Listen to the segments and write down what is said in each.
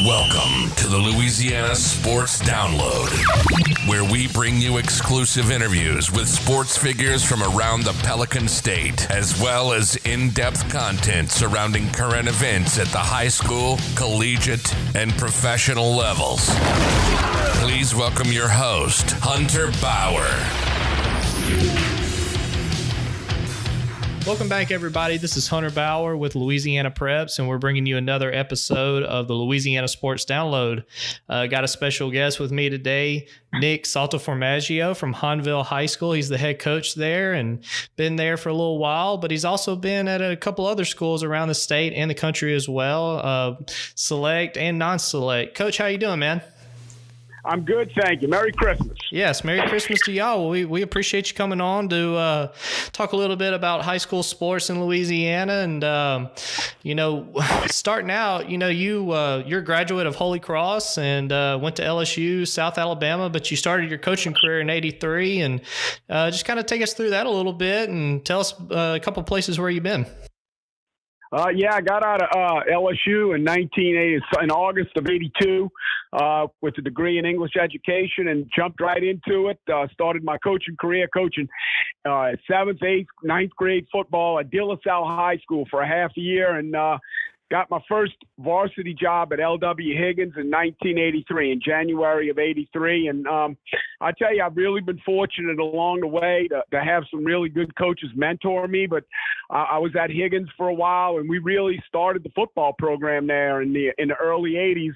Welcome to the Louisiana Sports Download, where we bring you exclusive interviews with sports figures from around the Pelican State, as well as in-depth content surrounding current events at the high school, collegiate, and professional levels. Please welcome your host, Hunter Bauer. Welcome back, everybody. This is Hunter Bauer with Louisiana Preps, and we're bringing you another episode of the Louisiana Sports Download. Got a special guest with me today, Dominic Saltaformaggio from Hahnville High School. He's the head coach there and been there for a little while, but he's also been at a couple other schools around the state and the country as well, select and non-select. Coach, how you doing, man? I'm good, thank you. Merry Christmas. Yes, Merry Christmas to y'all. We appreciate you coming on to talk a little bit about high school sports in Louisiana. And, starting out, you're a graduate of Holy Cross and went to LSU, South Alabama, but you started your coaching career in '83. And just kind of take us through that a little bit and tell us a couple places where you've been. I got out of LSU in August of '82 with a degree in English education and jumped right into it. Started my coaching career coaching 7th, 8th, 9th grade football at De La Salle High School for a half a year and got my first varsity job at L.W. Higgins in 1983, in January of '83. And I tell you, I've really been fortunate along the way to have some really good coaches mentor me. But I was at Higgins for a while, and we really started the football program there in the early '80s.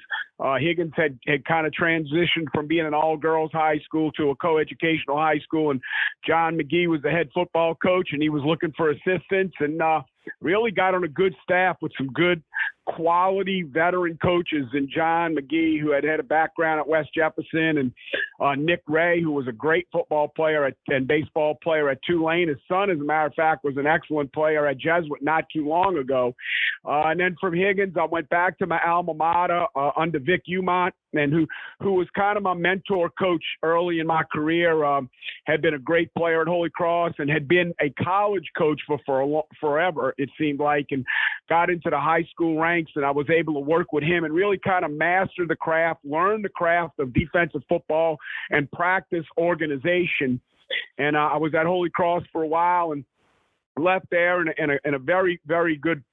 Higgins had kind of transitioned from being an all-girls high school to a co-educational high school, and John McGee was the head football coach, and he was looking for assistants, and really got on a good staff with some good quality veteran coaches, and John McGee, who had a background at West Jefferson, and Nick Ray, who was a great football player and baseball player at Tulane. His son, as a matter of fact, was an excellent player at Jesuit not too long ago. And then from Higgins, I went back to my alma mater under Vic Umont, and who was kind of my mentor coach early in my career, had been a great player at Holy Cross and had been a college coach for forever, it seemed like, and got into the high school ranks, and I was able to work with him and really kind of master the craft, learn the craft of defensive football and practice organization. And I was at Holy Cross for a while and left there, and a very, very good,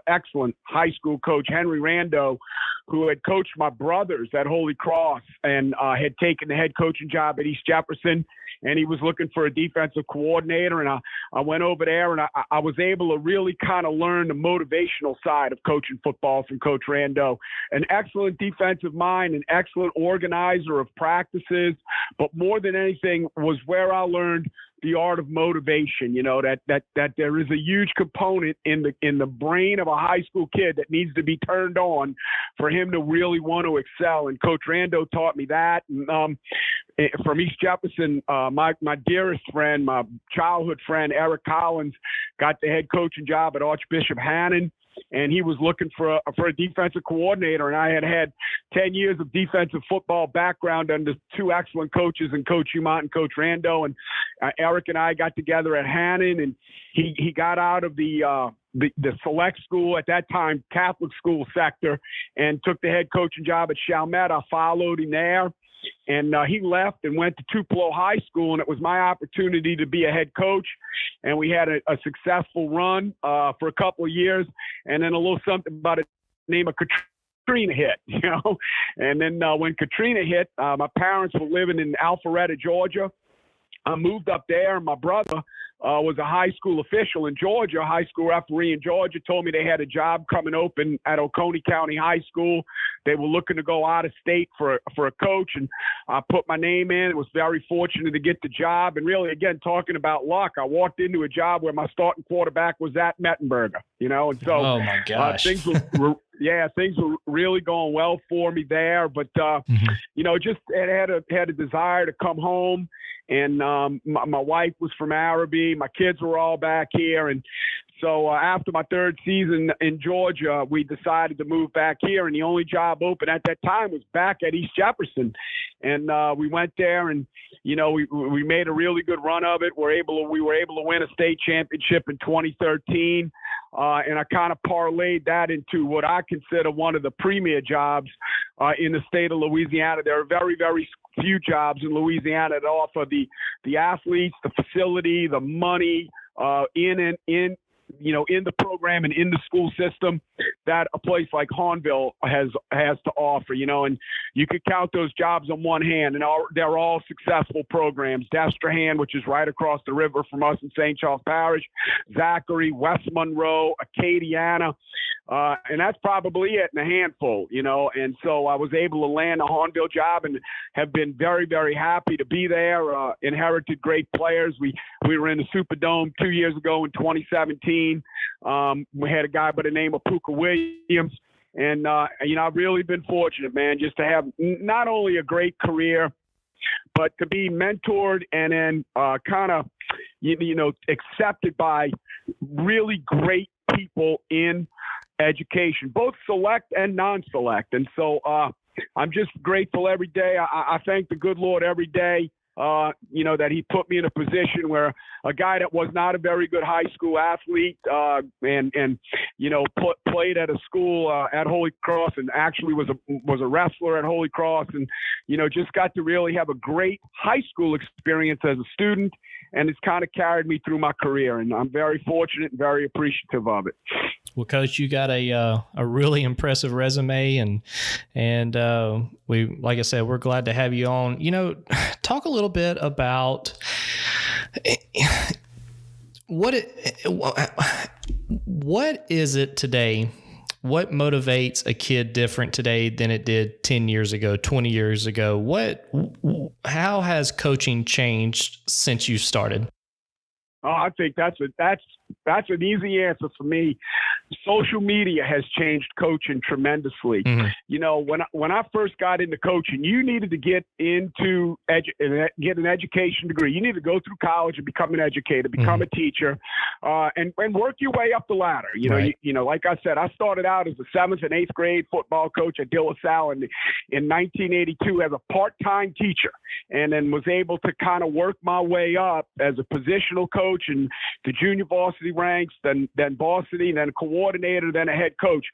excellent high school coach, Henry Rando, who had coached my brothers at Holy Cross and had taken the head coaching job at East Jefferson, and he was looking for a defensive coordinator. And I went over there, and I was able to really kind of learn the motivational side of coaching football from Coach Rando. An excellent defensive mind, an excellent organizer of practices, but more than anything was where I learned the art of motivation. That there is a huge component in the brain of a high school kid that needs to be turned on for him to really want to excel. And Coach Rando taught me that. And, from East Jefferson, my dearest friend, my childhood friend, Eric Collins, got the head coaching job at Archbishop Hannon. And he was looking for a defensive coordinator. And I had 10 years of defensive football background under two excellent coaches, and Coach Umont and Coach Rando. And Eric and I got together at Hannon, and he got out of the select school, at that time Catholic school sector, and took the head coaching job at Chalmette. I followed him there. And he left and went to Tupelo High School, and it was my opportunity to be a head coach. And we had a successful run for a couple of years, and then a little something about the name of Katrina hit, And then when Katrina hit, my parents were living in Alpharetta, Georgia. I moved up there, and my brother was a high school official in Georgia, a high school referee in Georgia, told me they had a job coming open at Oconee County High School. They were looking to go out of state for a coach, and I put my name in. I was very fortunate to get the job. And really, again, talking about luck, I walked into a job where my starting quarterback was at Mettenberger, and so oh my gosh. Things were really going well for me there. But, just had a desire to come home. And my wife was from Araby. My kids were all back here. And So after my third season in Georgia, we decided to move back here, and the only job open at that time was back at East Jefferson. And we went there, and we made a really good run of it. We were able to win a state championship in 2013, and I kind of parlayed that into what I consider one of the premier jobs in the state of Louisiana. There are very, very few jobs in Louisiana that offer the athletes, the facility, the money in the program and in the school system that a place like Hahnville has to offer, and you could count those jobs on one hand, and they're all successful programs. Destrehan, which is right across the river from us in St. Charles Parish, Zachary, West Monroe, Acadiana, and that's probably it in a handful, and so I was able to land a Hahnville job and have been very, very happy to be there, inherited great players. We were in the Superdome 2 years ago in 2017. We had a guy by the name of Puka Williams. And, I've really been fortunate, man, just to have not only a great career, but to be mentored and then kind of, accepted by really great people in education, both select and non-select. And so I'm just grateful every day. I thank the good Lord every day. That he put me in a position where a guy that was not a very good high school athlete played at a school at Holy Cross and actually was a wrestler at Holy Cross and, just got to really have a great high school experience as a student, and it's kind of carried me through my career, and I'm very fortunate and very appreciative of it. Well, Coach, you got a really impressive resume, and we, like I said, we're glad to have you on. Talk a little bit about what is it today? What motivates a kid different today than it did 10 years ago, 20 years ago? How has coaching changed since you started? Oh, I think that's an easy answer for me. Social media has changed coaching tremendously. Mm-hmm. When I first got into coaching, you needed to get into get an education degree. You need to go through college and become an educator, become a teacher, and work your way up the ladder. Right. Like I said, I started out as a 7th and 8th grade football coach at De La Salle in 1982 as a part-time teacher, and then was able to kind of work my way up as a positional coach and the junior varsity ranks, then varsity, then a coordinator, then a head coach.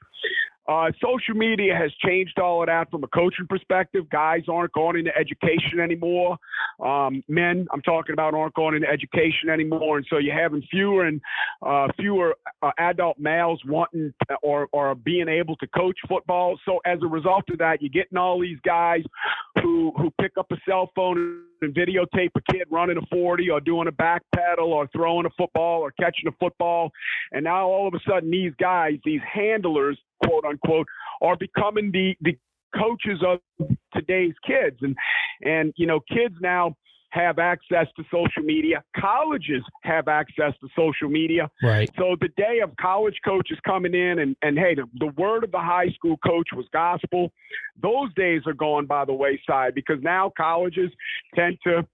Social media has changed all of that from a coaching perspective. Guys aren't going into education anymore. Men, I'm talking about, aren't going into education anymore. And so you're having fewer adult males wanting or being able to coach football. So as a result of that, you're getting all these guys who pick up a cell phone and videotape a kid running a 40 or doing a back pedal or throwing a football or catching a football. And now all of a sudden these guys, these handlers, quote unquote, are becoming the coaches of today's kids. And kids now have access to social media. Colleges have access to social media. Right. So the day of college coaches coming in and hey, the word of the high school coach was gospel. Those days are gone by the wayside because now colleges tend to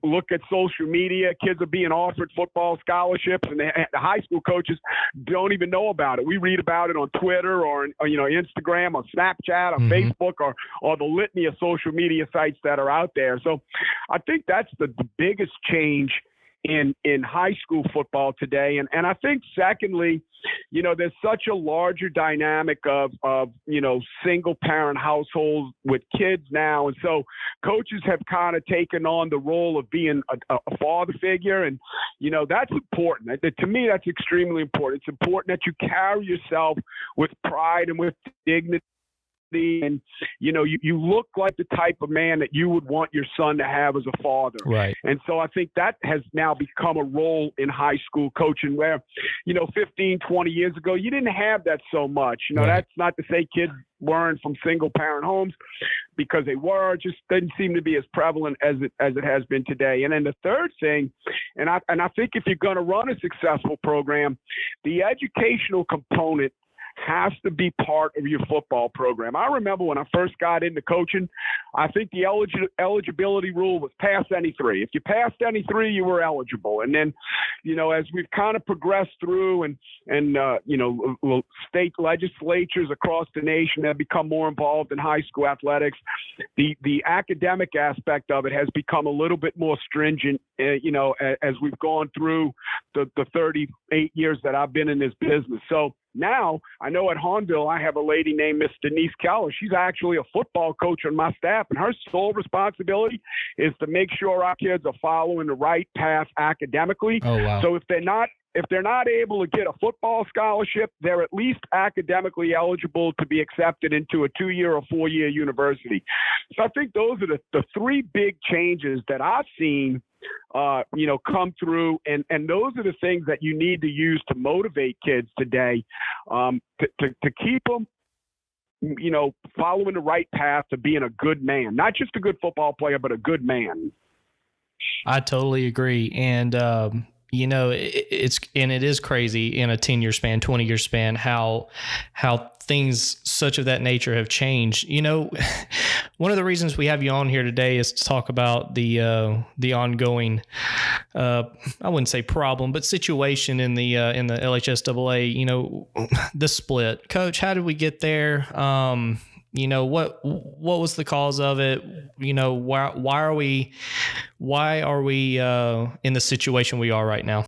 look at social media. Kids are being offered football scholarships, and the high school coaches don't even know about it. We read about it on Twitter or Instagram, on Snapchat, on Facebook, or the litany of social media sites that are out there. So I think that's the biggest change in high school football today. And I think secondly, there's such a larger dynamic of single parent households with kids now. And so coaches have kind of taken on the role of being a father figure. And, that's important. To me, that's extremely important. It's important that you carry yourself with pride and with dignity. And you look like the type of man that you would want your son to have as a father. Right. And so I think that has now become a role in high school coaching where 15, 20 years ago you didn't have that so much. Right. That's not to say kids weren't from single parent homes, because they were. It just didn't seem to be as prevalent as it has been today. And then the third thing, and I think if you're going to run a successful program, the educational component has to be part of your football program. I remember when I first got into coaching, I think the eligibility rule was pass any three. If you passed any three, you were eligible. And then, as we've kind of progressed through and state legislatures across the nation have become more involved in high school athletics, the academic aspect of it has become a little bit more stringent, as we've gone through the 38 years that I've been in this business. So now I know at Hornville, I have a lady named Miss Denise Keller. She's actually a football coach on my staff, and her sole responsibility is to make sure our kids are following the right path academically. Oh, wow. So if they're not able to get a football scholarship, they're at least academically eligible to be accepted into a 2-year or 4-year university. So I think those are the three big changes that I've seen come through, and those are the things that you need to use to motivate kids today, to keep them, following the right path to being a good man, not just a good football player, but a good man. I totally agree. And, it is crazy in a 10-year span, 20-year span, how things such of that nature have changed. One of the reasons we have you on here today is to talk about the ongoing, I wouldn't say problem, but situation in the LHSAA. The split. Coach, how did we get there? What was the cause of it? Why are we in the situation we are right now?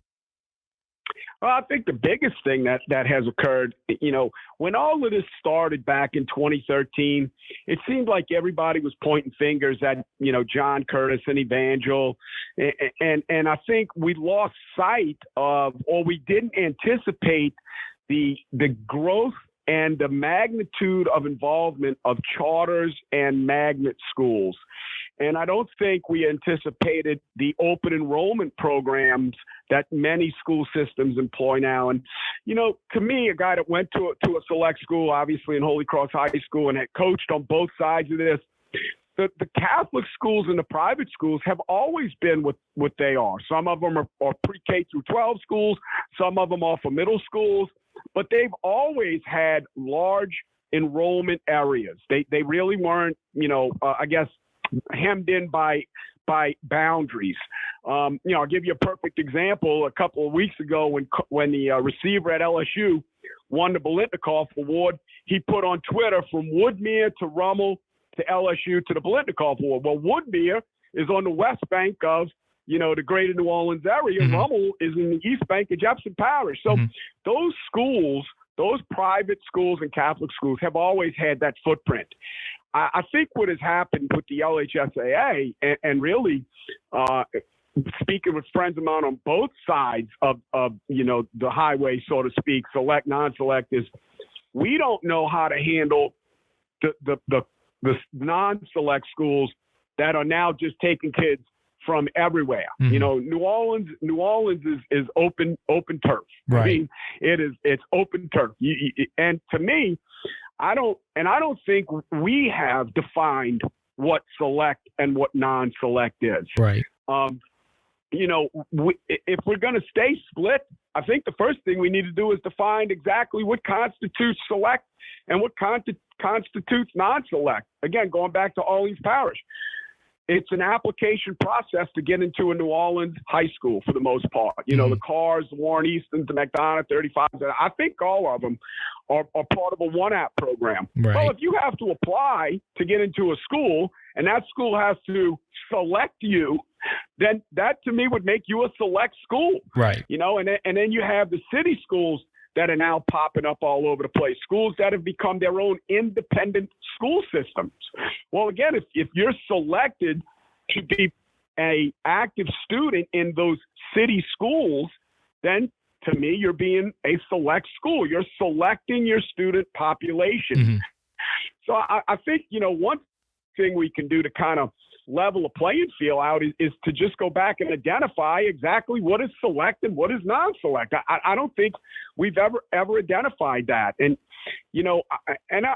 Well, I think the biggest thing that has occurred, when all of this started back in 2013, it seemed like everybody was pointing fingers at, John Curtis and Evangel. And I think we lost sight of, or we didn't anticipate the growth and the magnitude of involvement of charters and magnet schools. And I don't think we anticipated the open enrollment programs that many school systems employ now. And, to me, a guy that went to a select school, obviously in Holy Cross High School, and had coached on both sides of this, the Catholic schools and the private schools have always been what they are. Some of them are pre-K through 12 schools. Some of them are for middle schools. But they've always had large enrollment areas. They really weren't, hemmed in by boundaries. I'll give you a perfect example. A couple of weeks ago, when the receiver at LSU won the Biletnikoff Award, he put on Twitter, from Woodmere to Rummel to LSU to the Biletnikoff Award. Well, Woodmere is on the west bank of the greater New Orleans area. Mm-hmm. Rummel is in the east bank of Jefferson Parish. So those schools, those private schools and Catholic schools, have always had that footprint. I think what has happened with the LHSAA, and really speaking with friends of mine on both sides of the highway, so to speak, select, non-select, is we don't know how to handle the non-select schools that are now just taking kids from everywhere. Mm-hmm. New Orleans is open turf. Right. I mean, it's open turf. And to me, I don't think we have defined what select and what non-select is. Right. If we're going to stay split, I think the first thing we need to do is define exactly what constitutes select and what constitutes non-select. Again, going back to Orleans Parish, it's an application process to get into a New Orleans high school for the most part. The Cars, the Warren Eastons, the McDonough 35s. I think all of them are part of a one-app program. Right. Well, if you have to apply to get into a school and that school has to select you, then that to me would make you a select school. Right. And then you have the city schools that are now popping up all over the place, schools that have become their own independent school systems. Well, again, if you're selected to be an active student in those city schools, then to me, you're being a select school. You're selecting your student population. Mm-hmm. So I think, one thing we can do to kind of level a playing field out is to just go back and identify exactly what is select and what is non-select. I don't think we've ever identified that. And,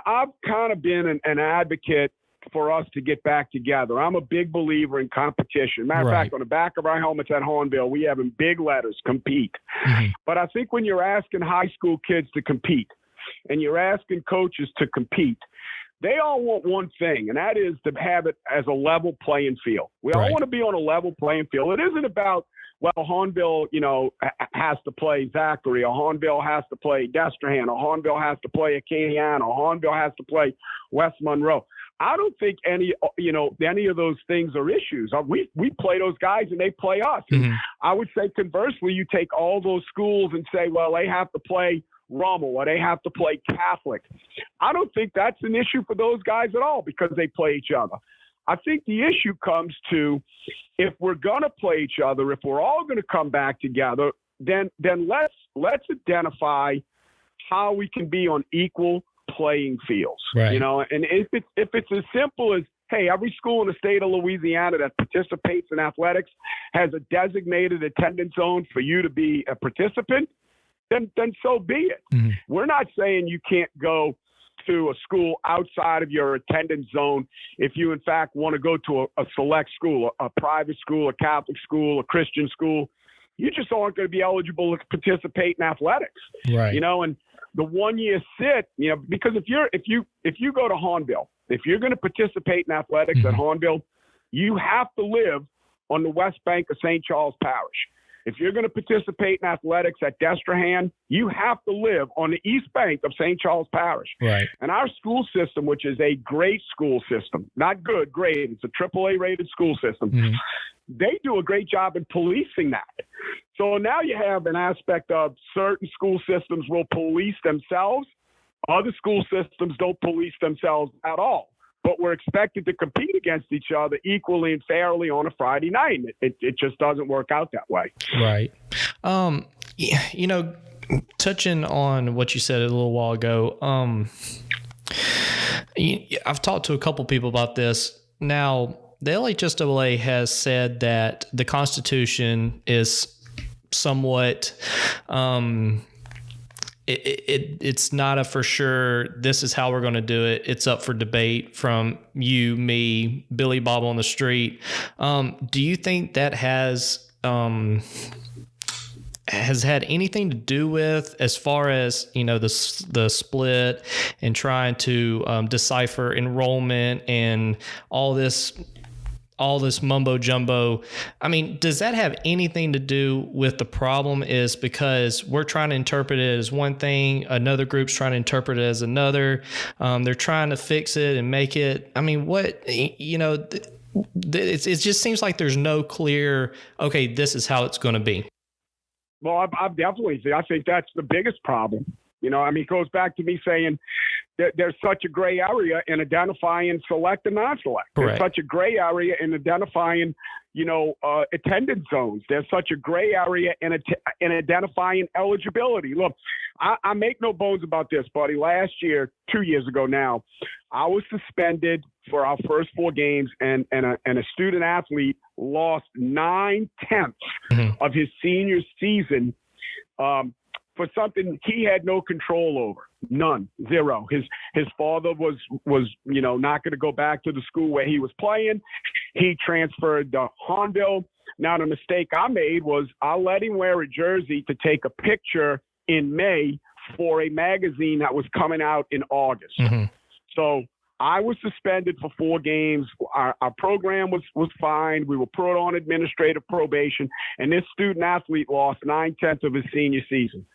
I've kind of been an advocate for us to get back together. I'm a big believer in competition. Matter of fact, on the back of our helmets at Hornville, we have in big letters, compete. Mm-hmm. But I think when you're asking high school kids to compete, and you're asking coaches to compete, they all want one thing, and that is to have it as a level playing field. We all want to be on a level playing field. It isn't about, well, Hornbill, has to play Zachary, or Hornbill has to play Destrehan, or Hornbill has to play Acadiana, or Hornbill has to play West Monroe. I don't think any of those things are issues. We play those guys and they play us. And I would say conversely, you take all those schools and say, well, they have to play Rummel or they have to play Catholic. I don't think that's an issue for those guys at all because they play each other. I think the issue comes to if we're going to play each other, if we're all going to come back together, then let's identify how we can be on equal playing fields, right. And if it's as simple as, hey, every school in the state of Louisiana that participates in athletics has a designated attendance zone for you to be a participant, then so be it. We're not saying you can't go to a school outside of your attendance zone if you in fact want to go to a select school, a private school, a Catholic school, a Christian school. You just aren't going to be eligible to participate in athletics, right? And the 1 year sit, because if you go to Hornbill, if you're going to participate in athletics at Hornbill, you have to live on the west bank of St. Charles Parish. If you're going to participate in athletics at Destrehan, you have to live on the east bank of St. Charles Parish. Right. And our school system, which is a great school system, not good, great, it's a AAA rated school system. They do a great job in policing that. So now you have an aspect of certain school systems will police themselves. Other school systems don't police themselves at all. But we're expected to compete against each other equally and fairly on a Friday night. It just doesn't work out that way. Right. Touching on what you said a little while ago, I've talked to a couple people about this. Now, the LHSAA has said that the Constitution is somewhat it's not a for sure, this is how we're going to do it. It's up for debate from you, me, Billy Bob on the street. Do you think that has had anything to do with, as far as, the split and trying to decipher enrollment and all this mumbo jumbo? I mean, does that have anything to do with the problem? Is because we're trying to interpret it as one thing, another group's trying to interpret it as another. They're trying to fix it and make it. I mean, it just seems like there's no clear, okay, this is how it's going to be. Well, I think that's the biggest problem. It goes back to me saying that there's such a gray area in identifying select and non-select. Correct. There's such a gray area in identifying, attendance zones. There's such a gray area in identifying eligibility. Look, I make no bones about this, buddy. Last year, 2 years ago now, I was suspended for our first 4 games, and a student athlete lost 9/10 of his senior season for something he had no control over. None, zero. His father was not going to go back to the school where he was playing. He transferred to Hornbill. Now the mistake I made was I let him wear a jersey to take a picture in May for a magazine that was coming out in August. So I was suspended for 4 games. Our program was fine. We were put on administrative probation, and this student athlete lost 9/10 of his senior season.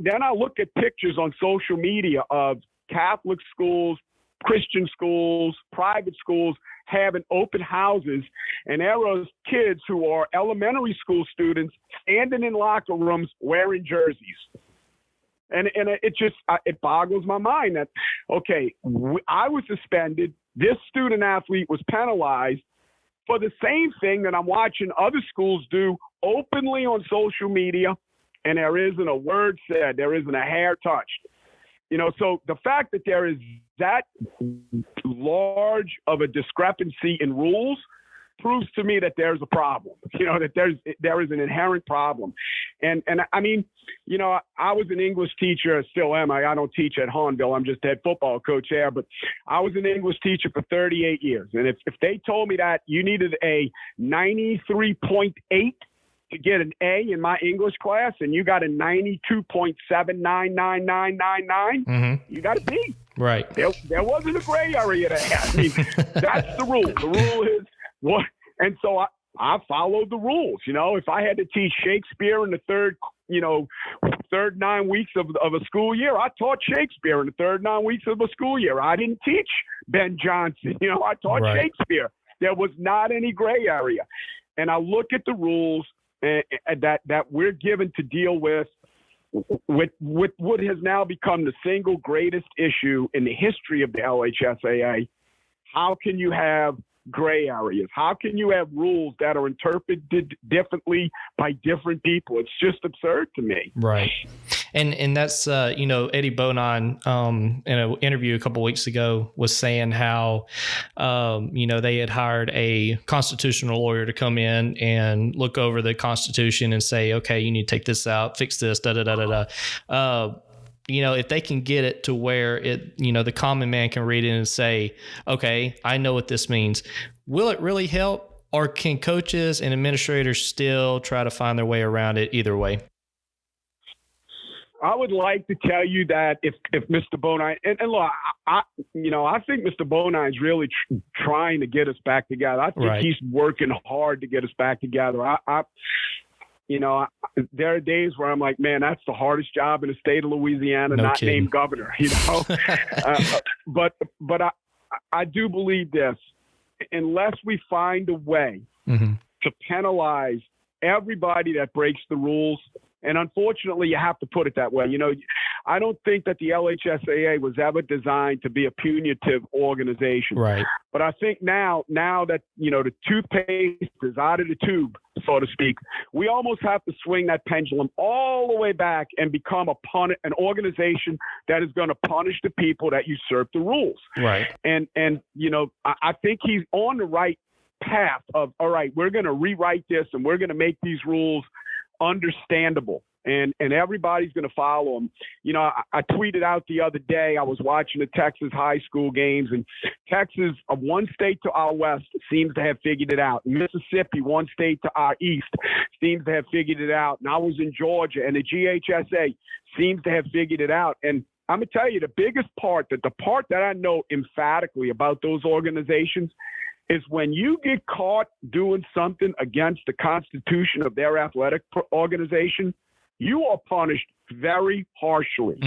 Then I look at pictures on social media of Catholic schools, Christian schools, private schools having open houses, and there are kids who are elementary school students standing in locker rooms wearing jerseys. And it boggles my mind that, okay, I was suspended. This student athlete was penalized for the same thing that I'm watching other schools do openly on social media, and there isn't a word said, there isn't a hair touched. So the fact that there is that large of a discrepancy in rules proves to me that there's a problem, that there is an inherent problem. And I mean, I was an English teacher, still am. I don't teach at Hornbill. I'm just head football coach there, but I was an English teacher for 38 years. And if they told me that you needed a 93.8 to get an A in my English class and you got a 92.799999, you got a B. Right. There wasn't a gray area there. I mean, that's the rule. The rule is what, and so I followed the rules. You know, if I had to teach Shakespeare in the third 9 weeks of a school year, I taught Shakespeare in the third 9 weeks of a school year. I didn't teach Ben Jonson. You know, I taught Shakespeare. There was not any gray area. And I look at the rules that we're given to deal with what has now become the single greatest issue in the history of the LHSAA. How can you have gray areas? How can you have rules that are interpreted differently by different people? It's just absurd to me. Right. And that's, Eddie Bonin, in an interview a couple of weeks ago, was saying how, they had hired a constitutional lawyer to come in and look over the Constitution and say, okay, you need to take this out, fix this, if they can get it to where the common man can read it and say, okay, I know what this means. Will it really help? Or can coaches and administrators still try to find their way around it either way? I would like to tell you that if Mr. Bonin, and look, I think Mr. Bonin is really trying to get us back together. I think he's working hard to get us back together. There are days where I'm like, man, that's the hardest job in the state of Louisiana, named governor, but I do believe this, unless we find a way to penalize everybody that breaks the rules. And unfortunately, you have to put it that way. I don't think that the LHSAA was ever designed to be a punitive organization. Right. But I think now that, the toothpaste is out of the tube, so to speak, we almost have to swing that pendulum all the way back and become an organization that is going to punish the people that usurp the rules. Right. And I think he's on the right path of, all right, we're going to rewrite this and we're going to make these rules understandable, and everybody's going to follow them. I tweeted out the other day, I was watching the Texas high school games, and Texas, one state to our west, seems to have figured it out. Mississippi, one state to our east, seems to have figured it out. And I was in Georgia, and the GHSA seems to have figured it out. And I'm going to tell you, the biggest part, the part that I know emphatically about those organizations is when you get caught doing something against the constitution of their athletic organization, you are punished very harshly.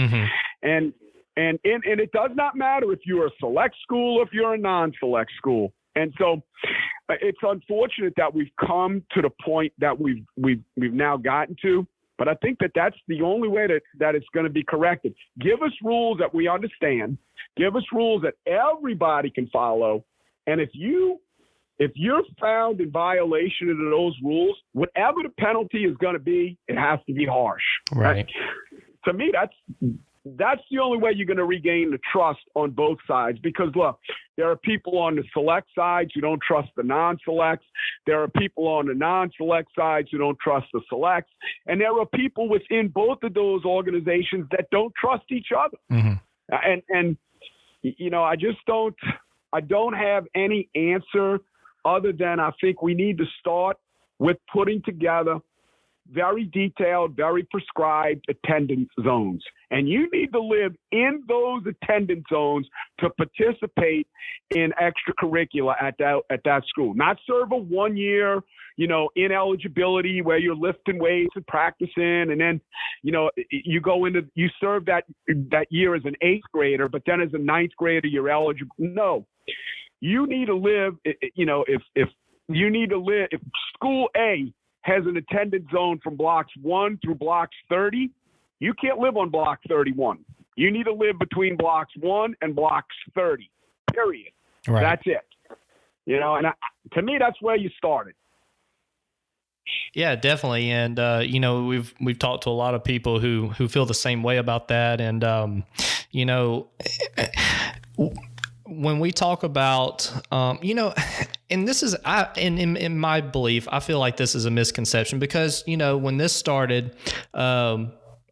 And it does not matter if you're a select school or if you're a non-select school. And so it's unfortunate that we've come to the point that we've now gotten to. But I think that's the only way that it's going to be corrected. Give us rules that we understand. Give us rules that everybody can follow. And if you're found in violation of those rules, whatever the penalty is going to be, it has to be harsh. Right. To me, that's the only way you're going to regain the trust on both sides. Because look, there are people on the select sides who don't trust the non-selects. There are people on the non-select sides who don't trust the selects. And there are people within both of those organizations that don't trust each other. And I don't have any answer other than I think we need to start with putting together very detailed, very prescribed attendance zones. And you need to live in those attendance zones to participate in extracurricular at that school. Not serve a 1 year, ineligibility where you're lifting weights and practicing, and then, you serve that year as an 8th grader, but then as a 9th grader you're eligible. No, you need to live. If school A has an attendance zone from blocks 1 through blocks 30, you can't live on block 31. You need to live between blocks 1 and blocks 30, period. Right. That's it. And to me, that's where you started. Yeah, definitely. And, we've talked to a lot of people who feel the same way about that. And, when we talk about, and this is, in my belief, I feel like this is a misconception because, when this started,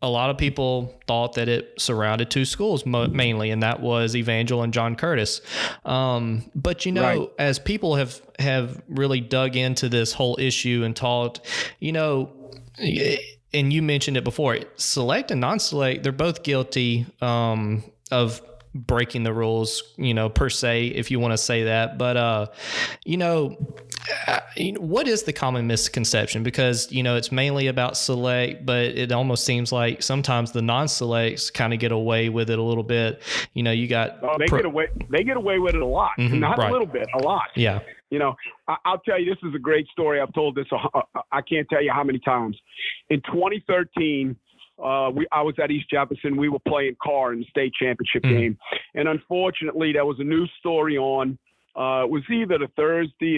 a lot of people thought that it surrounded two schools mainly, and that was Evangel and John Curtis. But Right. as people have really dug into this whole issue and talked, and you mentioned it before, select and non-select, they're both guilty of breaking the rules, per se, if you want to say that. But, what is the common misconception? Because, it's mainly about select, but it almost seems like sometimes the non-selects kind of get away with it a little bit. You got... they get away with it a lot. Not right. A little bit, a lot. Yeah. I'll tell you, this is a great story. I've told this, I can't tell you how many times. In 2013, I was at East Jefferson. We were playing Carr in the state championship game. And unfortunately, there was a news story on, it was either it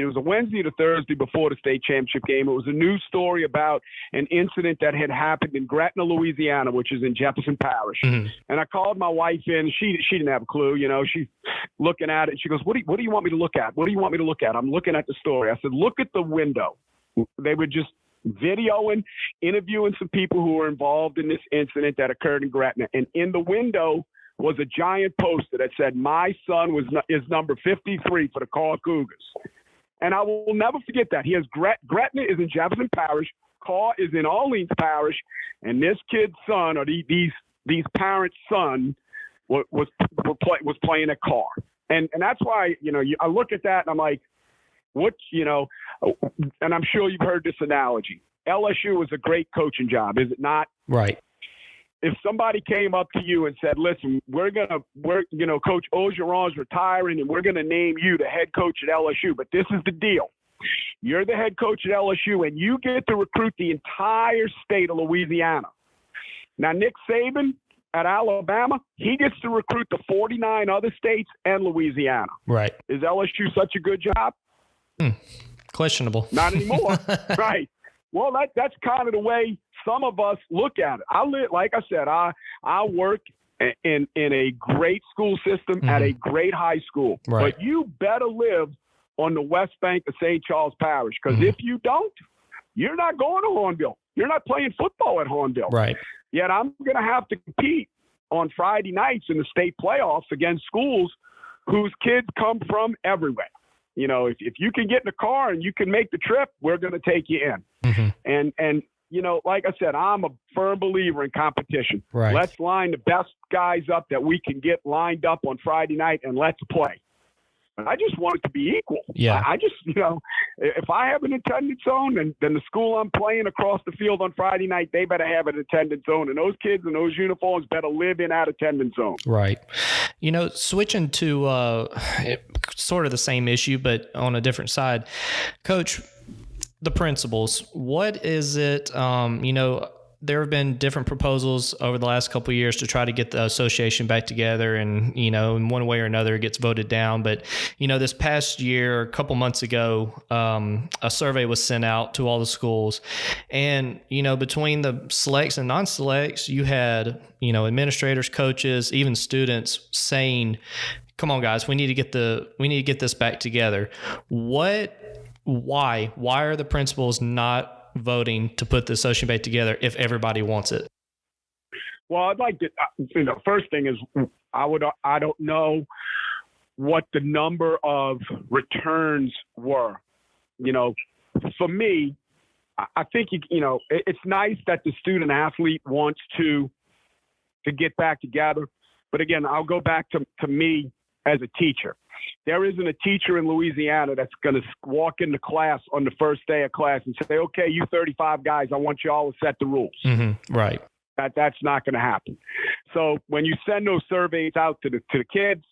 was a Wednesday or the Thursday before the state championship game. It was a news story about an incident that had happened in Gretna, Louisiana, which is in Jefferson Parish. And I called my wife in. She didn't have a clue. She's looking at it. She goes, what do you want me to look at? What do you want me to look at? I'm looking at the story. I said, look at the window. They were just videoing, interviewing some people who were involved in this incident that occurred in Gretna. And in the window was a giant poster that said, my son is number 53 for the Carr Cougars. And I will never forget that. He has Gretna is in Jefferson Parish. Carr is in Orleans Parish. And this kid's son, or these parents' son, was playing at Carr. And that's why, I look at that and I'm like, and I'm sure you've heard this analogy. LSU is a great coaching job, is it not? Right. If somebody came up to you and said, listen, Coach Orgeron's retiring and we're going to name you the head coach at LSU, but this is the deal. You're the head coach at LSU and you get to recruit the entire state of Louisiana. Now, Nick Saban at Alabama, he gets to recruit the 49 other states and Louisiana. Right. Is LSU such a good job? Questionable. Not anymore. Right. Well, that's kind of the way some of us look at it. Like I said, I work in a great school system at a great high school. Right. But you better live on the west bank of St. Charles Parish, because if you don't, you're not going to Hornbill. You're not playing football at Hornbill. Right. Yet I'm going to have to compete on Friday nights in the state playoffs against schools whose kids come from everywhere. If you can get in the car and you can make the trip, we're going to take you in. And like I said, I'm a firm believer in competition. Right. Let's line the best guys up that we can get lined up on Friday night and let's play. I just want it to be equal. Yeah. I just, if I have an attendance zone, then the school I'm playing across the field on Friday night, they better have an attendance zone. And those kids in those uniforms better live in that attendance zone. Right. Switching to sort of the same issue, but on a different side, Coach, the principals, what is it, there have been different proposals over the last couple of years to try to get the association back together, and in one way or another it gets voted down. But this past year, a couple months ago, a survey was sent out to all the schools, and between the selects and non-selects, you had administrators, coaches, even students saying, "Come on, guys, we need to get this back together." Why are the principals not voting to put the association back together if everybody wants it? Well, I'd like to. First thing is, I don't know what the number of returns were. For me, I think it's nice that the student athlete wants to get back together. But again, I'll go back to me as a teacher. There isn't a teacher in Louisiana that's going to walk into class on the first day of class and say, okay, you 35 guys, I want you all to set the rules. Right. That's not going to happen. So when you send those surveys out to the kids,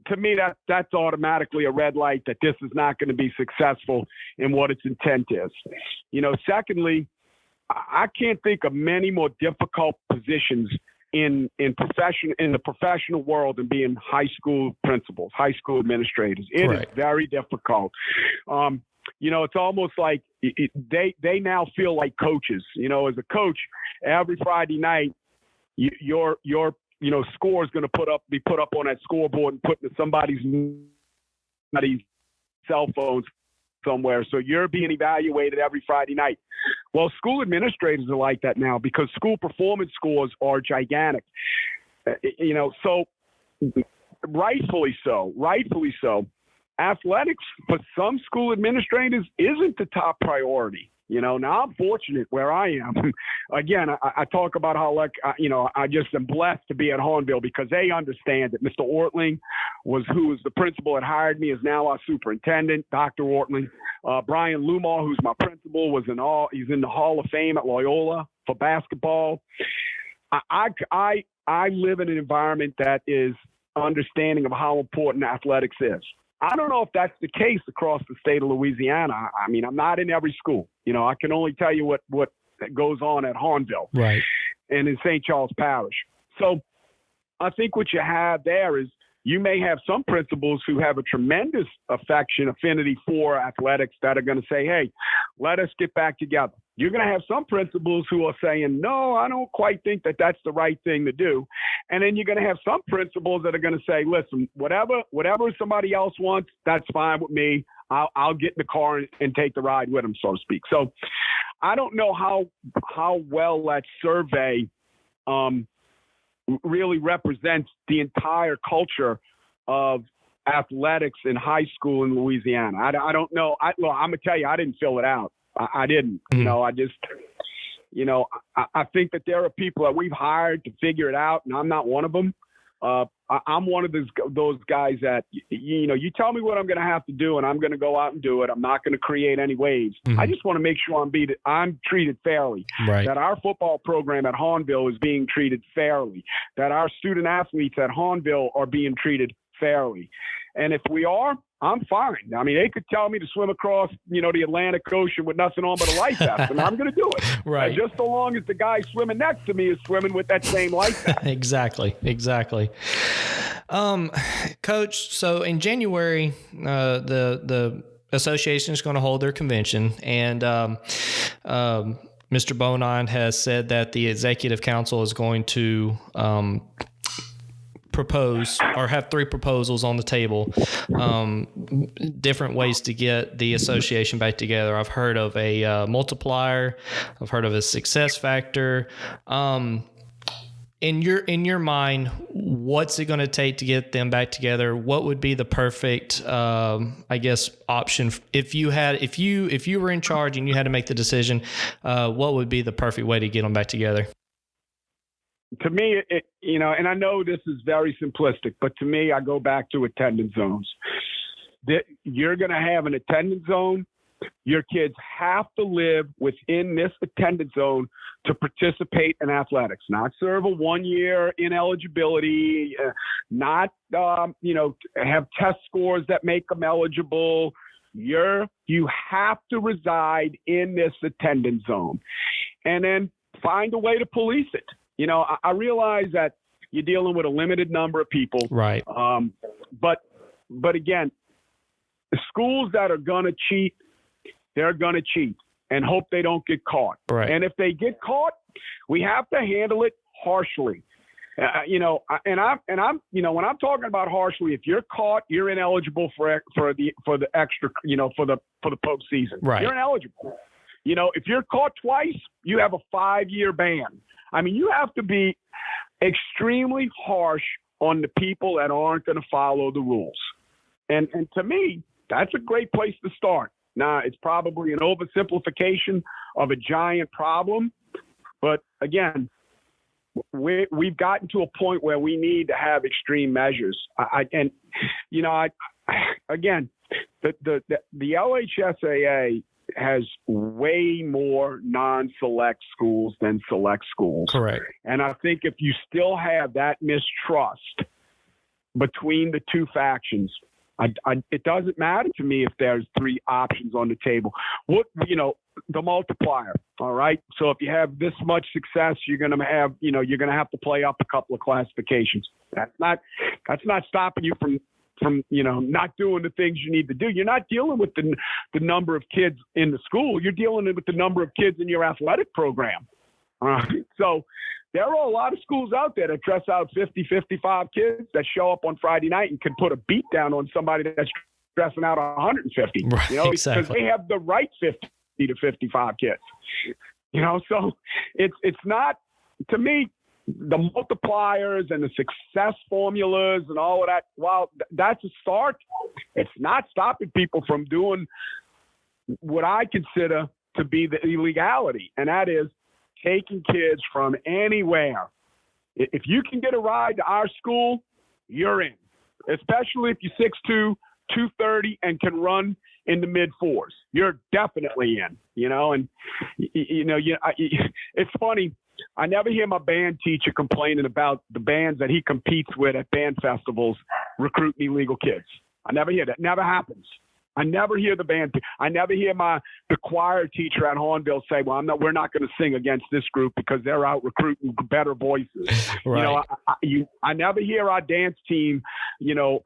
to me, that's automatically a red light that this is not going to be successful in what its intent is. Secondly, I can't think of many more difficult positions in the professional world than being high school principals, high school administrators. It is very difficult. It's almost like they now feel like coaches. As a coach, every Friday night, your score is going to be put up on that scoreboard and put into somebody's cell phones somewhere, so you're being evaluated every Friday night. Well, school administrators are like that now because school performance scores are gigantic. So rightfully so. Athletics for some school administrators isn't the top priority. Now I'm fortunate where I am. Again, I talk about how, I just am blessed to be at Hornville because they understand that Mr. Ortling who was the principal that hired me, is now our superintendent, Dr. Ortling. Brian Lumar, who's my principal, he's in the Hall of Fame at Loyola for basketball. I live in an environment that is understanding of how important athletics is. I don't know if that's the case across the state of Louisiana. I mean, I'm not in every school. I can only tell you what goes on at Hornville, right, and in St. Charles Parish. So I think what you have there is you may have some principals who have a tremendous affinity for athletics that are going to say, hey, let us get back together. You're going to have some principals who are saying, no, I don't quite think that that's the right thing to do. And then you're going to have some principals that are going to say, listen, whatever somebody else wants, that's fine with me. I'll get in the car and take the ride with them, so to speak. So I don't know how well that survey really represents the entire culture of athletics in high school in Louisiana. I don't know. I'm going to tell you, I didn't fill it out. I didn't. I just, I think that there are people that we've hired to figure it out, and I'm not one of them. I'm one of those guys that, you tell me what I'm going to have to do, and I'm going to go out and do it. I'm not going to create any waves. Mm-hmm. I just want to make sure I'm treated fairly, right, that our football program at Hornville is being treated fairly, that our student athletes at Hornville are being treated fairly. And if we are, I'm fine. I mean, they could tell me to swim across, the Atlantic Ocean with nothing on but a life vest, and I'm going to do it. Right. And just so long as the guy swimming next to me is swimming with that same life vest. Exactly. Coach, so in January, the association is going to hold their convention, and Mr. Bonin has said that the executive council is going to propose or have 3 proposals on the table, different ways to get the association back together. I've heard of a multiplier. I've heard of a success factor. In your mind, what's it going to take to get them back together? What would be the perfect, option if you were in charge and you had to make the decision? What would be the perfect way to get them back together? To me, and I know this is very simplistic, but to me, I go back to attendance zones. You're going to have an attendance zone. Your kids have to live within this attendance zone to participate in athletics, not serve a 1-year ineligibility, not, have test scores that make them eligible. You have to reside in this attendance zone and then find a way to police it. I realize that you're dealing with a limited number of people. Right. But again, the schools that are going to cheat, they're going to cheat and hope they don't get caught. Right. And if they get caught, we have to handle it harshly. When I'm talking about harshly, if you're caught, you're ineligible for the extra, for the postseason. Right. You're ineligible. If you're caught twice, you have a 5-year ban. I mean, you have to be extremely harsh on the people that aren't going to follow the rules. And to me, that's a great place to start. Now, it's probably an oversimplification of a giant problem. But again, we've gotten to a point where we need to have extreme measures. The LHSAA has way more non-select schools than select schools. Correct. And I think if you still have that mistrust between the two factions, it doesn't matter to me if there's 3 options on the table. The multiplier. All right. So if you have this much success, you're going to have to play up a couple of classifications. That's not stopping you from not doing the things you need to do. You're not dealing with the number of kids in the school. You're dealing with the number of kids in your athletic program. So there are a lot of schools out there that dress out 50, 55 kids that show up on Friday night and can put a beat down on somebody that's stressing out 150. Right, you know, exactly. because they have the right 50 to 55 kids. You know, so it's not, to me, the multipliers and the success formulas and all of that, while that's a start, it's not stopping people from doing what I consider to be the illegality, and that is taking kids from anywhere. If you can get a ride to our school, you're in, especially if you're 6'2", 230, and can run in the mid-4s. You're definitely in, you know, and, it's funny. I never hear my band teacher complaining about the bands that he competes with at band festivals recruiting illegal kids. I never hear that. Never happens. I never hear I never hear the choir teacher at Hornbill say, well, we're not going to sing against this group because they're out recruiting better voices. Right. You know, I never hear our dance team,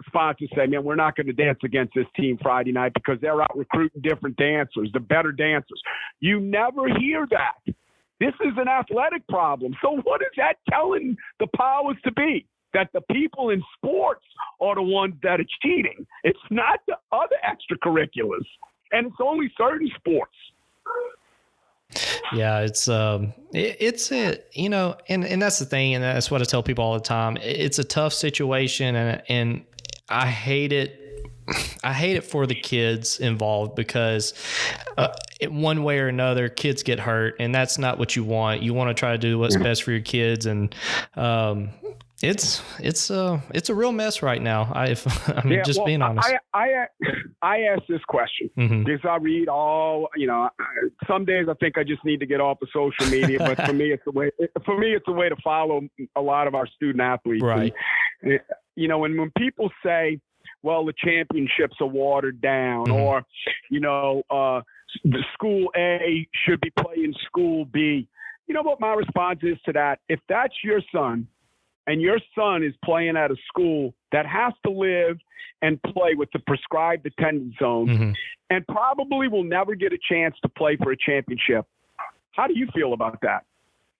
sponsors say, man, we're not going to dance against this team Friday night because they're out recruiting different dancers, the better dancers. You never hear that. This is an athletic problem. So what is that telling the powers to be? That the people in sports are the ones that are cheating. It's not the other extracurriculars. And it's only certain sports. Yeah, it's and that's the thing. And that's what I tell people all the time. It's a tough situation, and I hate it. I hate it for the kids involved because one way or another, kids get hurt, and that's not what you want. You want to try to do what's best for your kids, and it's a real mess right now. Being honest. I ask this question because I read some days I think I just need to get off of social media, but for me it's a way to follow a lot of our student athletes. Right. And, when people say, well, the championships are watered down, or, the school A should be playing school B. You know what my response is to that? If that's your son and your son is playing at a school that has to live and play with the prescribed attendance zone and probably will never get a chance to play for a championship, how do you feel about that?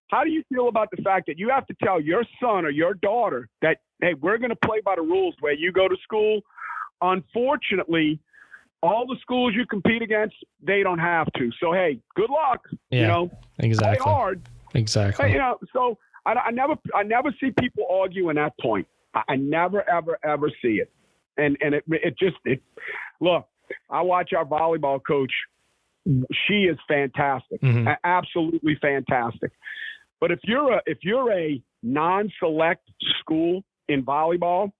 How do you feel about the fact that you have to tell your son or your daughter that, hey, we're going to play by the rules where you go to school? Unfortunately, all the schools you compete against, they don't have to. So, hey, good luck. Yeah, exactly. Play hard. Exactly. So I never see people argue in that point. I never, ever, ever see it. And look, I watch our volleyball coach. She is fantastic. Absolutely fantastic. But if you're a non-select school in volleyball,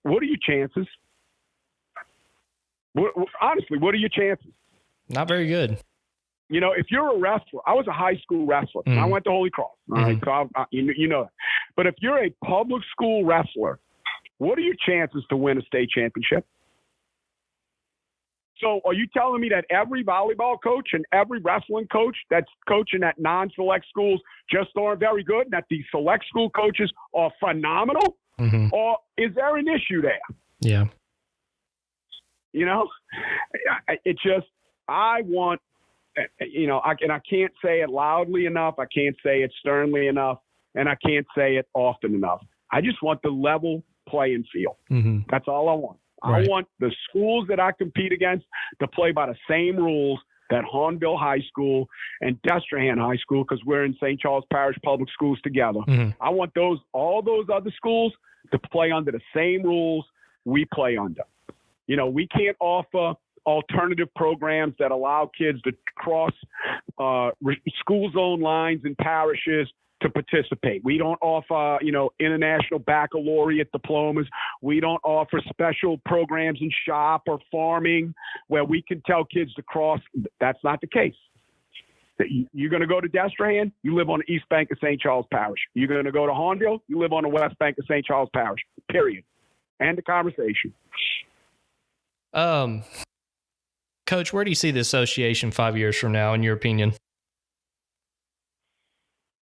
what are your chances? Honestly, what are your chances? Not very good. If you're a wrestler, I was a high school wrestler. I went to Holy Cross. All right, so you know that. But if you're a public school wrestler, what are your chances to win a state championship? So are you telling me that every volleyball coach and every wrestling coach that's coaching at non-select schools just aren't very good, and that these select school coaches are phenomenal? Or is there an issue there? Yeah. It just, I want, I can't say it loudly enough. I can't say it sternly enough. And I can't say it often enough. I just want the level playing field. That's all I want. Right. I want the schools that I compete against to play by the same rules that Hornbill High School and Destrehan High School, because we're in St. Charles Parish Public Schools together. I want all those other schools to play under the same rules we play under. We can't offer alternative programs that allow kids to cross school zone lines and parishes to participate. We don't offer, international baccalaureate diplomas. We don't offer special programs in shop or farming where we can tell kids to cross. That's not the case. You're going to go to Destrehan, you live on the east bank of St. Charles Parish. You're going to go to Hornbill, you live on the west bank of St. Charles Parish, period. End the conversation. Coach, where do you see the association 5 years from now, in your opinion?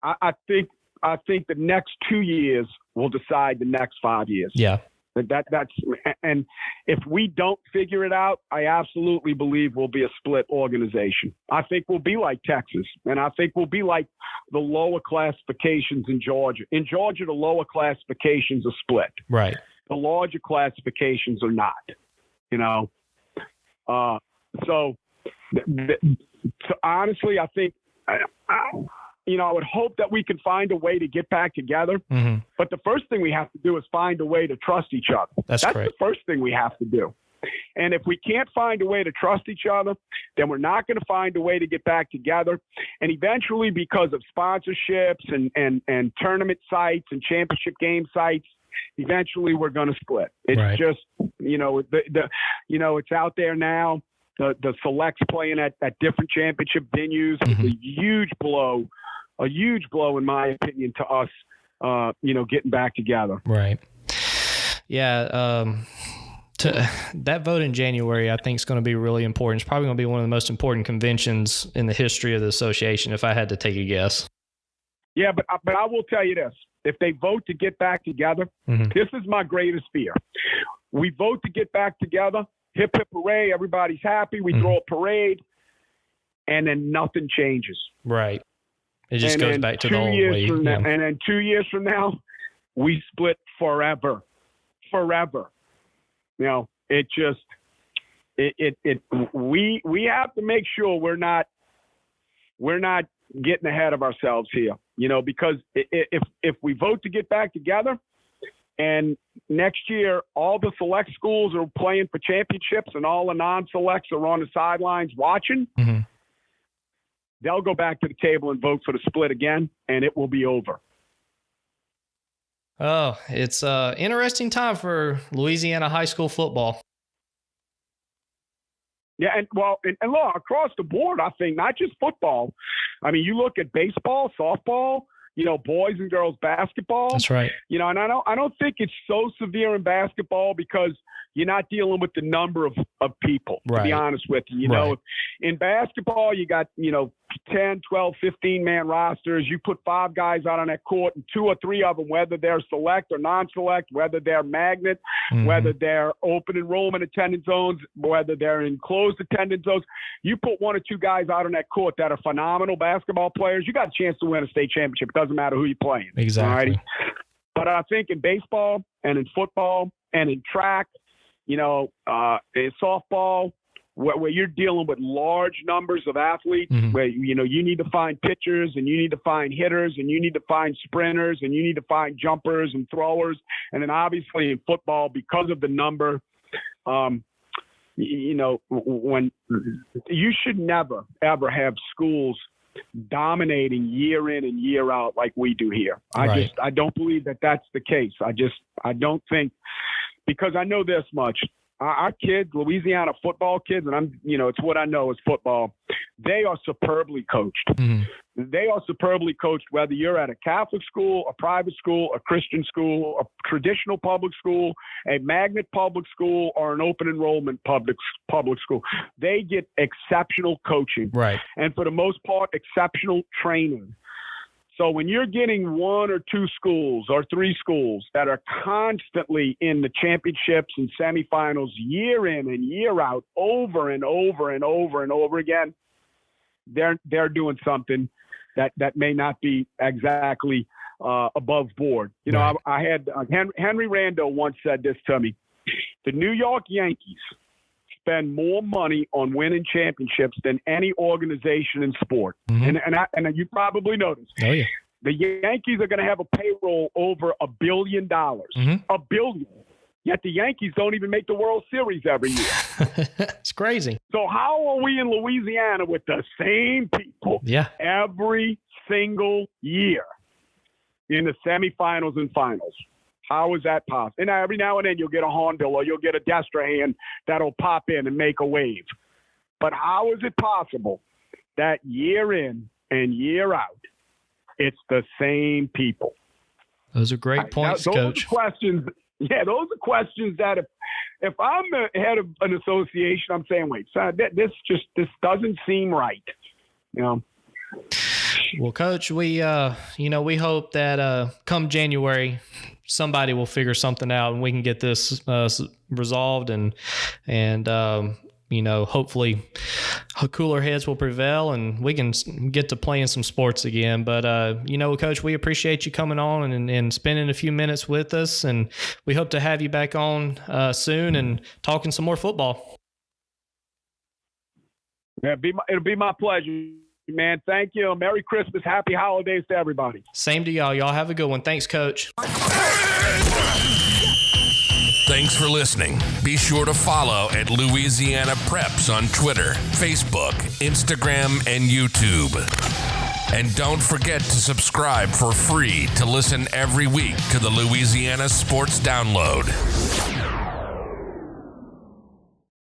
I think the next 2 years will decide the next 5 years. Yeah. And if we don't figure it out, I absolutely believe we'll be a split organization. I think we'll be like Texas, and I think we'll be like the lower classifications in Georgia. In Georgia, the lower classifications are split. Right. The larger classifications are not. So honestly, I think, I would hope that we can find a way to get back together. Mm-hmm. But the first thing we have to do is find a way to trust each other. That's correct. The first thing we have to do. And if we can't find a way to trust each other, then we're not going to find a way to get back together. And eventually, because of sponsorships and tournament sites and championship game sites, eventually we're going to split. It's right. just, it's out there now. The selects playing at different championship venues. Mm-hmm. It's a huge blow, in my opinion, to us, getting back together. Right. Yeah. That vote in January, I think, is going to be really important. It's probably going to be one of the most important conventions in the history of the association, if I had to take a guess. Yeah, but I will tell you this. If they vote to get back together, mm-hmm. this is my greatest fear. We vote to get back together, hip, hip, hooray, everybody's happy, we mm-hmm. throw a parade, and then nothing changes. Right. It just goes back to the old way. And then 2 years from now, we split forever. Forever. It just we have to make sure we're not getting ahead of ourselves here, because if we vote to get back together and next year all the select schools are playing for championships and all the non-selects are on the sidelines watching, mm-hmm. they'll go back to the table and vote for the split again, and it will be over. Oh, it's an interesting time for Louisiana high school football. Yeah, and look, across the board, I think, not just football. I mean, you look at baseball, softball, boys and girls basketball. That's right. And I don't think it's so severe in basketball because you're not dealing with the number of people, right. to be honest with you. Right. In basketball, you got, 10, 12, 15-man rosters. You put 5 guys out on that court, and 2 or 3 of them, whether they're select or non-select, whether they're magnet, mm-hmm. whether they're open enrollment attendance zones, whether they're in closed attendance zones, you put 1 or 2 guys out on that court that are phenomenal basketball players, you got a chance to win a state championship. It doesn't matter who you're playing. Exactly. Alrighty? But I think in baseball and in football and in track, in softball, where you're dealing with large numbers of athletes, mm-hmm. where, you need to find pitchers and you need to find hitters and you need to find sprinters and you need to find jumpers and throwers. And then obviously in football, because of the number, when you should never, ever have schools dominating year in and year out like we do here. Right. I don't believe that that's the case. I don't think, because I know this much. Our kids, Louisiana football kids, and it's what I know is football. They are superbly coached. Mm-hmm. They are superbly coached, whether you're at a Catholic school, a private school, a Christian school, a traditional public school, a magnet public school, or an open enrollment public school. They get exceptional coaching. Right. And for the most part, exceptional training. So when you're getting 1 or 2 schools or 3 schools that are constantly in the championships and semifinals year in and year out, over and over and over and over again, they're doing something that may not be exactly above board. Right. I had Henry Rando once said this to me: the New York Yankees spend more money on winning championships than any organization in sport. Mm-hmm. And you probably noticed. Oh, yeah. The Yankees are going to have a payroll over $1 billion. Mm-hmm. $1 billion. Yet the Yankees don't even make the World Series every year. It's crazy. So how are we in Louisiana with the same people every single year in the semifinals and finals? How is that possible? And every now and then you'll get a Hornbill or you'll get a Destrehan that'll pop in and make a wave. But how is it possible that year in and year out, it's the same people? Those are great points, those Coach. Are questions. Yeah, those are questions that if I'm the head of an association, I'm saying, wait, son, this doesn't seem right. Well, Coach, we hope that come January, somebody will figure something out and we can get this resolved and hopefully cooler heads will prevail and we can get to playing some sports again. But, Coach, we appreciate you coming on and spending a few minutes with us. And we hope to have you back on soon and talking some more football. Yeah, it'll be my pleasure, man. Thank you. Merry Christmas. Happy holidays to everybody. Same to y'all. Y'all have a good one. Thanks, Coach. Thanks for listening. Be sure to follow at Louisiana Preps on Twitter, Facebook, Instagram, and YouTube. And don't forget to subscribe for free to listen every week to the Louisiana Sports Download.